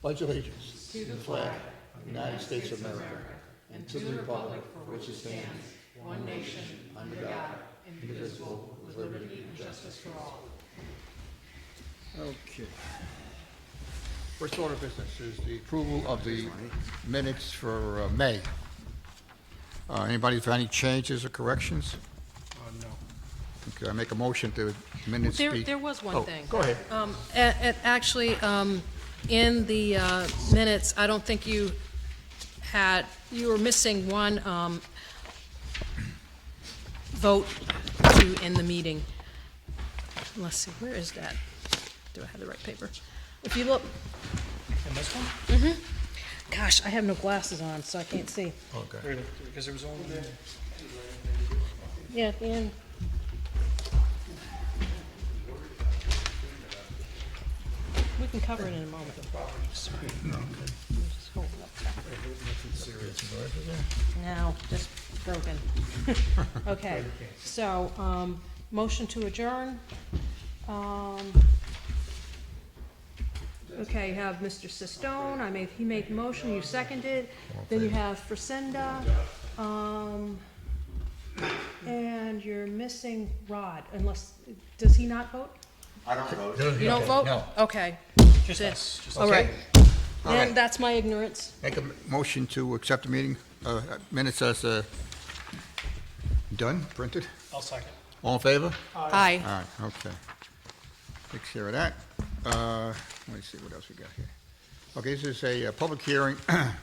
pledge allegiance to the flag of the United States of America and to the republic for which it stands, one nation, under God, indivisible, with liberty and justice for all. Okay. First order of business is the approval of the minutes for May. Anybody have any changes or corrections? No. Okay, I make a motion to minutes be... There was one thing. Go ahead. Actually, in the minutes, I don't think you were missing one vote to end the meeting. Let's see, where is that? Do I have the right paper? If you look, And this one? gosh, I have no glasses on, so I can't see. Okay. Because there was only there. Yeah, at the end. We can cover it in a moment. Just hold it up. No, just broken. Okay, so, motion to adjourn. Okay, you have Mr. Sistone, he made the motion, you seconded. Then you have Frisenda, and you're missing Rod, unless, does he not vote? I don't vote. You don't vote? No. Okay. Just us. Just All right. All Then right. that's my ignorance. Make a motion to accept the meeting minutes as done, printed. I'll second. All in favor? Aye. All right, okay. Takes care of that. Let me see what else we got here. Okay, this is a public hearing for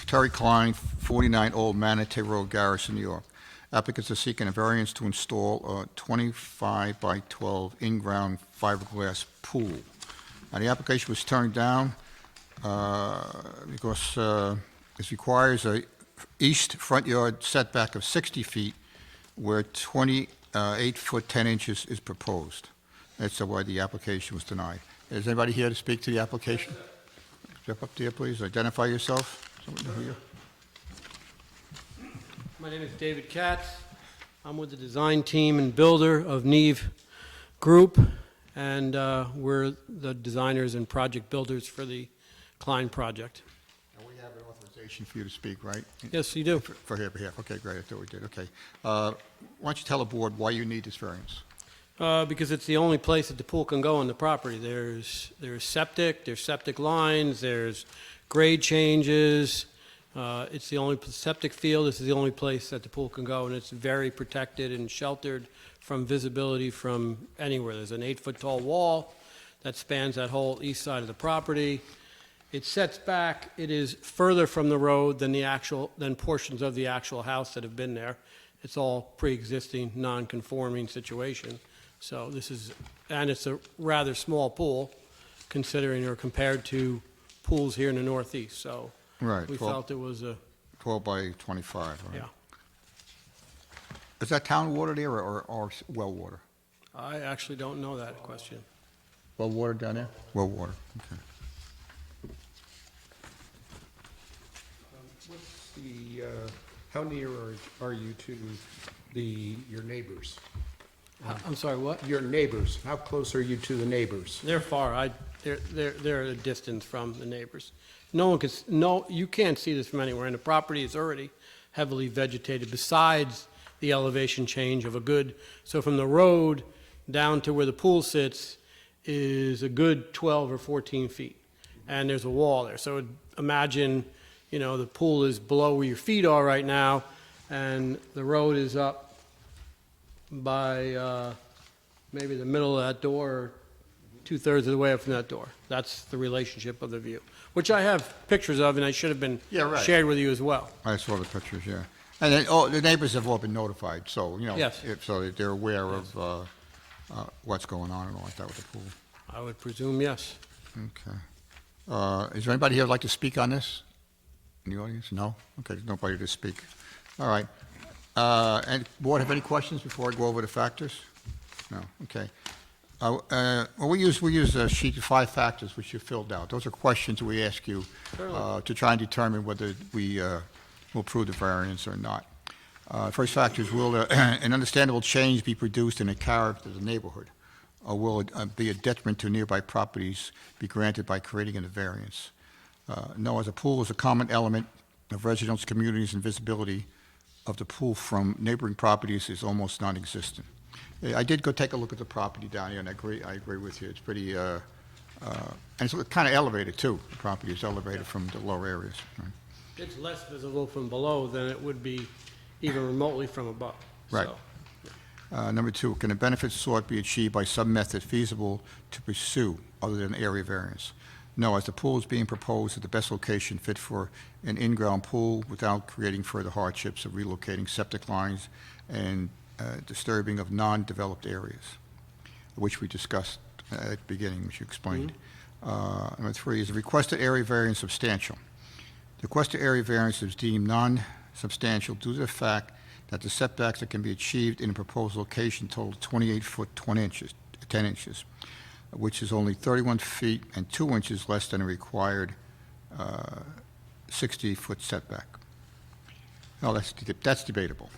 Terri Klein, 49 Old Manitou Road, Garrison, New York. Applicants are seeking a variance to install a 25 by 12 in-ground fiberglass pool. Now, the application was turned down because it requires a east front yard setback of 60 feet where 28 foot 10 inches is proposed. That's why the application was denied. Is anybody here to speak to the application? Step up there, please. Identify yourself. Someone know who you are. My name is David Katz. I'm with the design team and builder of Neve Group, and we're the designers and project builders for the Klein project. And we have an authorization for you to speak, right? Yes, you do. For your behalf. Okay, great. I thought we did. Okay. Why don't you tell the board why you need this variance? Because it's the only place that the pool can go on the property. There's septic lines, there's grade changes. It's the only septic field. This is the only place that the pool can go, and it's very protected and sheltered from visibility from anywhere. There's an 8-foot tall wall that spans that whole east side of the property. It sets back. It is further from the road than portions of the actual house that have been there. It's all pre-existing, non-conforming situation. So it's a rather small pool, considering or compared to pools here in the Northeast. So Right. we 12 felt it was 12 by 25, right? yeah. Is that town water there or well water? I actually don't know that question. Well water down there? Well water, okay. What's the, how near are you to your neighbors? I'm sorry, what? Your neighbors, how close are you to the neighbors? They're far. They're at a distance from the neighbors. You can't see this from anywhere, and the property is already heavily vegetated besides the elevation change of so from the road down to where the pool sits is a good 12 or 14 feet, and there's a wall there. So imagine, the pool is below where your feet are right now, and the road is up by maybe the middle of that door, or 2/3 of the way up from that door. That's the relationship of the view, which I have pictures of, and I should have been Yeah, right. shared with you as well. I saw the pictures, yeah. And then, the neighbors have all been notified, so, Yes. so they're aware of what's going on and all like that with the pool. I would presume yes. Okay. Is there anybody here who'd like to speak on this in the audience? No? Okay, there's nobody to speak. All right. And board have any questions before I go over the factors? No, okay. Well, we use a sheet of 5 factors which you filled out. Those are questions we ask you to try and determine whether we will approve the variance or not. First factor is, will an understandable change be produced in the character of the neighborhood? or will it be a detriment to nearby properties be granted by creating a variance? No, as a pool is a common element of residential communities and visibility of the pool from neighboring properties is almost non-existent. I did go take a look at the property down here, and I agree with you. It's pretty, and it's kind of elevated too. The property is elevated from the lower areas. Right. It's less visible from below than it would be even remotely from above. Right. So, Number 2, can the benefits sought be achieved by some method feasible to pursue other than area variance? No, as the pool is being proposed at the best location fit for an in-ground pool without creating further hardships of relocating septic lines and disturbing of non-developed areas, which we discussed at the beginning, which you explained. Number 3, is the requested area variance substantial? The requested area variance is deemed non-substantial due to the fact that the setbacks that can be achieved in a proposed location total 28 foot 10 inches, which is only 31 feet and 2 inches less than a required 60-foot setback. No, that's debatable.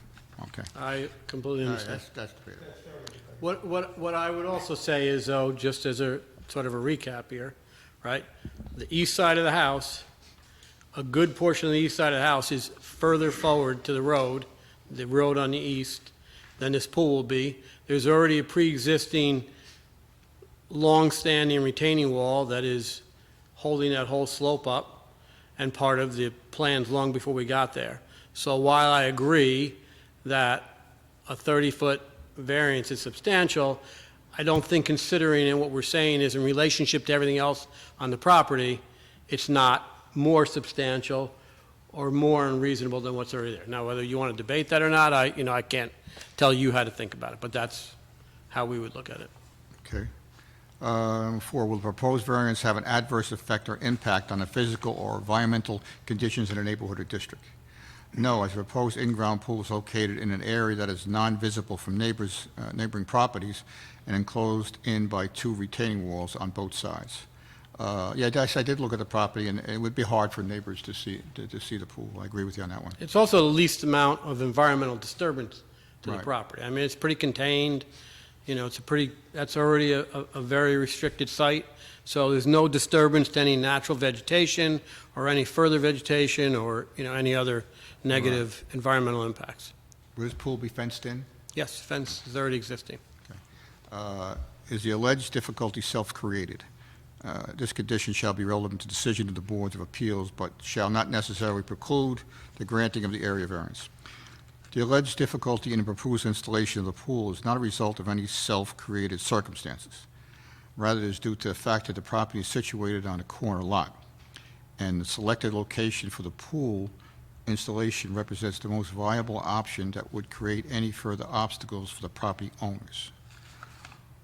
Okay. I completely understand. That's debatable. What I would also say is, though, just as a sort of a recap here, right? The east side of the house, a good portion of the east side of the house is further forward to the road on the east, than this pool will be. There's already a pre-existing long-standing retaining wall that is holding that whole slope up, and part of the plans long before we got there. So while I agree that a 30-foot variance is substantial, I don't think, considering and what we're saying is in relationship to everything else on the property, it's not more substantial or more unreasonable than what's already there. Now, whether you want to debate that or not, I can't tell you how to think about it, but that's how we would look at it. Okay. 4, will the proposed variance have an adverse effect or impact on the physical or environmental conditions in a neighborhood or district? No, as the proposed in-ground pool is located in an area that is non-visible from neighboring properties and enclosed in by 2 retaining walls on both sides. Yeah, I did look at the property, and it would be hard for neighbors to see the pool. I agree with you on that one. It's also the least amount of environmental disturbance to the Right. property. I mean, it's pretty contained, that's already a very restricted site, so there's no disturbance to any natural vegetation or any further vegetation or, any other negative environmental impacts. Will this pool be fenced in? Yes, fence is already existing. Is the alleged difficulty self-created? This condition shall be relevant to decision of the boards of appeals, but shall not necessarily preclude the granting of the area variance. The alleged difficulty in the proposed installation of the pool is not a result of any self-created circumstances. Rather, it is due to the fact that the property is situated on a corner lot, and the selected location for the pool installation represents the most viable option that would create any further obstacles for the property owners.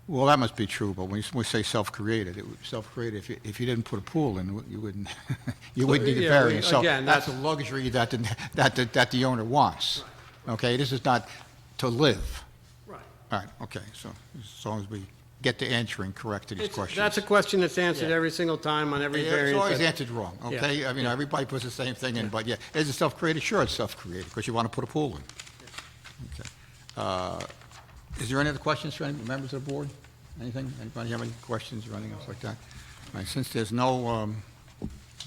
Well, that must be true, but when we say self-created, if you didn't put a pool in, you wouldn't you wouldn't need a Yeah, variance. So again, that's a luxury that the owner wants. Okay, this is not to live. Right. All right, okay, so as long as we get the answering correct to these questions. That's a question that's answered Yeah. every single time on every It's variance. always answered wrong, okay? I mean, everybody puts the same thing in, but yeah, is it self-created? Sure, it's self-created, because you want to put a pool in. Okay. Is there any other questions for any members of the board? Anything? Anybody have any questions or anything else like that? All right, since there's no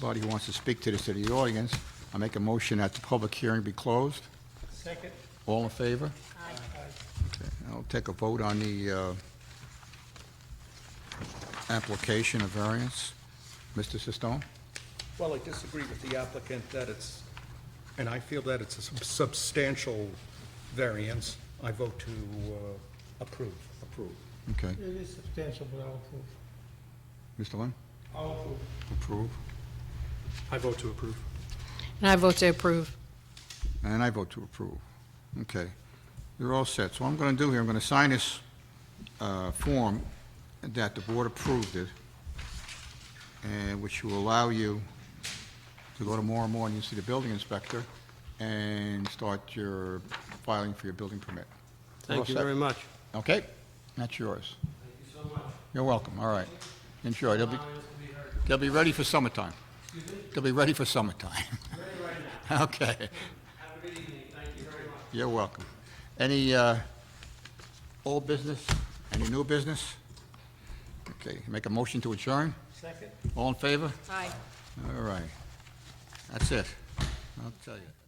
body who wants to speak to this to the audience, I make a motion that the public hearing be closed. Second. All in favor? Aye. Okay, I'll take a vote on the application of variance. Mr. Sistone? Well, I disagree with the applicant and I feel that it's a substantial variance. I vote to approve. Approve. Okay. It is substantial, but I'll approve. Mr. Lynn? I'll approve. Approve. I vote to approve. And I vote to approve. And I vote to approve. Okay. You're all set. So what I'm going to do here, I'm going to sign this form that the board approved it, and which will allow you to go tomorrow morning and see the building inspector and start your filing for your building permit. We're all Thank you set. very much. Okay? That's yours. Thank you so much. You're welcome. All right. Enjoy. They'll be ready for summertime. They'll be ready for summertime. Ready right now. Okay. Have a good evening. Thank you very much. You're welcome. Any old business? Any new business? Okay, make a motion to adjourn? Second? All in favor? Aye. All right. That's it. I'll tell you.